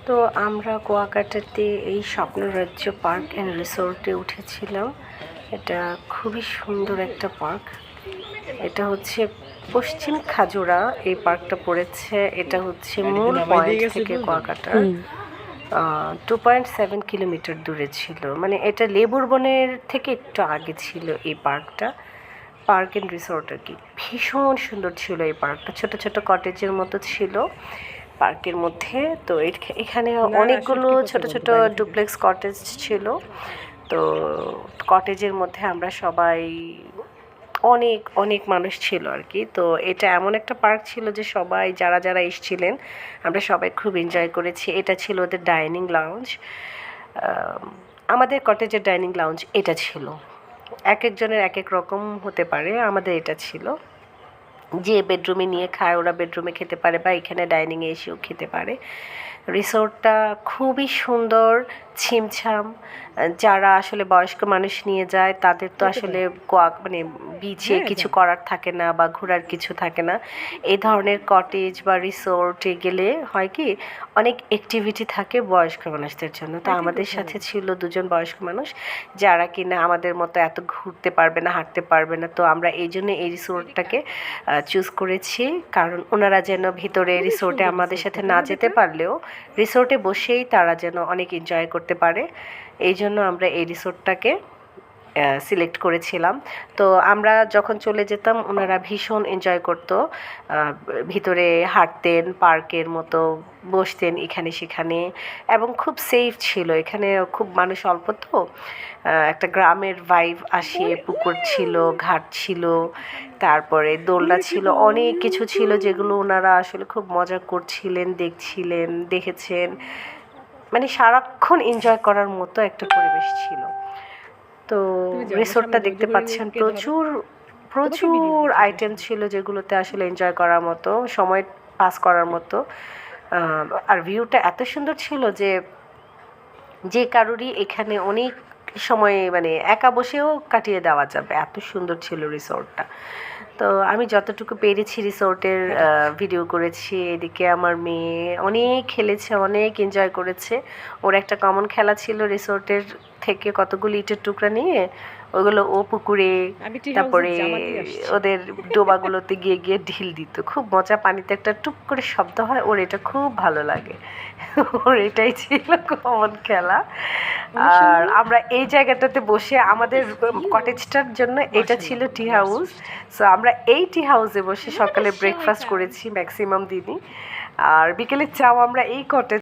তো আমরা কুয়াকাটাতে এই স্বপ্নরাজ্য পার্ক অ্যান্ড রিসোর্টে উঠেছিলাম। এটা খুবই সুন্দর একটা পার্ক। এটা হচ্ছে পশ্চিম খাজুরা এই পার্কটা পড়েছে। এটা হচ্ছে মূল পয়েন্ট থেকে কুয়াকাটার 2.7 কিলোমিটার দূরে ছিল। মানে এটা লেবুর বনের থেকে একটু আগে ছিল এই পার্কটা। পার্ক অ্যান্ড রিসোর্ট আর কি, ভীষণ সুন্দর ছিল এই পার্কটা। ছোট ছোট কটেজের মতো ছিল পার্কের মধ্যে। তো এখানে অনেকগুলো ছোট ছোট ডুপ্লেক্স কটেজ ছিল। তো কটেজের মধ্যে আমরা সবাই অনেক অনেক মানুষ ছিল আর কি। তো এটা এমন একটা পার্ক ছিল যে সবাই যারা যারা এসেছিলেন আমরা সবাই খুব এনজয় করেছি। এটা ছিল ওদের ডাইনিং লাউঞ্জ। আমাদের কটেজের ডাইনিং লাউঞ্জ এটা ছিল। এক একজনের এক এক রকম হতে পারে, আমাদের এটা ছিল। যে বেডরুমে নিয়ে খায় ওরা বেডরুমে খেতে পারে বা এখানে ডাইনিংয়ে এসেও খেতে পারে। রিসোর্টটা খুবই সুন্দর, ছিমছাম। যারা আসলে বয়স্ক মানুষ নিয়ে যায় তাদের তো আসলে মানে বিচে কিছু করার থাকে না বা ঘোরার কিছু থাকে না। এই ধরনের কটেজ বা রিসোর্টে গেলে হয় কি অনেক অ্যাক্টিভিটি থাকে বয়স্ক মানুষদের জন্য। তো আমাদের সাথে ছিল দুজন বয়স্ক মানুষ যারা কিনা আমাদের মতো এত ঘুরতে পারবে না, হাঁটতে পারবে না। তো আমরা এই জন্য এই রিসোর্টটাকে চুজ করেছি, কারণ ওনারা যেন ভিতরে রিসোর্টে আমাদের সাথে না যেতে পারলেও রিসোর্টে বসেই তারা যেন অনেক এনজয় করতে পারে। এই জন্য আমরা এই রিসোর্টটাকে সিলেক্ট করেছিলাম। তো আমরা যখন চলে যেতাম ওনারা ভীষণ এনজয় করতো। ভিতরে হাঁটতেন, পার্কের মতো বসতেন এখানে সেখানে, এবং খুব সেফ ছিল। এখানে খুব মানুষ অল্প, তো একটা গ্রামের ভাইব আসে। পুকুর ছিল, ঘাট ছিল, তারপরে দোলনা ছিল, অনেক কিছু ছিল যেগুলো ওনারা আসলে খুব মজা করছিলেন, দেখেছেন। মানে সারাক্ষণ এনজয় করার মতো একটা পরিবেশ ছিল। তো রিসোর্টটা দেখতে পাচ্ছেন প্রচুর প্রচুর আইটেম ছিল যেগুলোতে আসলে এনজয় করার মতো, সময় পাস করার মতো। আর ভিউটা এত সুন্দর ছিল যে কারোরই এখানে অনেক সময় মানে একা বসেও কাটিয়ে দেওয়া যাবে, এত সুন্দর ছিল রিসোর্টটা। তো আমি যতটুকু পেরেছি রিসোর্টের ভিডিও করেছি। এদিকে আমার মেয়ে অনেক খেলেছে, অনেক এনজয় করেছে। ওর একটা কমন খেলা ছিল রিসোর্টের থেকে কতগুলো ইটের টুকরা নিয়ে ওগুলো ও পুকুরে, তারপরে ওদের ডোবাগুলোতে গিয়ে গিয়ে ঢিল দিত। খুব মজা, পানিতে একটা টুপ করে শব্দ হয়, ওর এটা খুব ভালো লাগে। ওর এটাই ছিল কমন খেলা। আর আমরা এই জায়গাটাতে বসে আমাদের কটেজটার জন্য এটা ছিল টি হাউস। সো আমরা এই টি হাউসে বসে সকালে ব্রেকফাস্ট করেছি ম্যাক্সিমাম দিনই, আর বিকেলের চাও আমরা এই কটেজ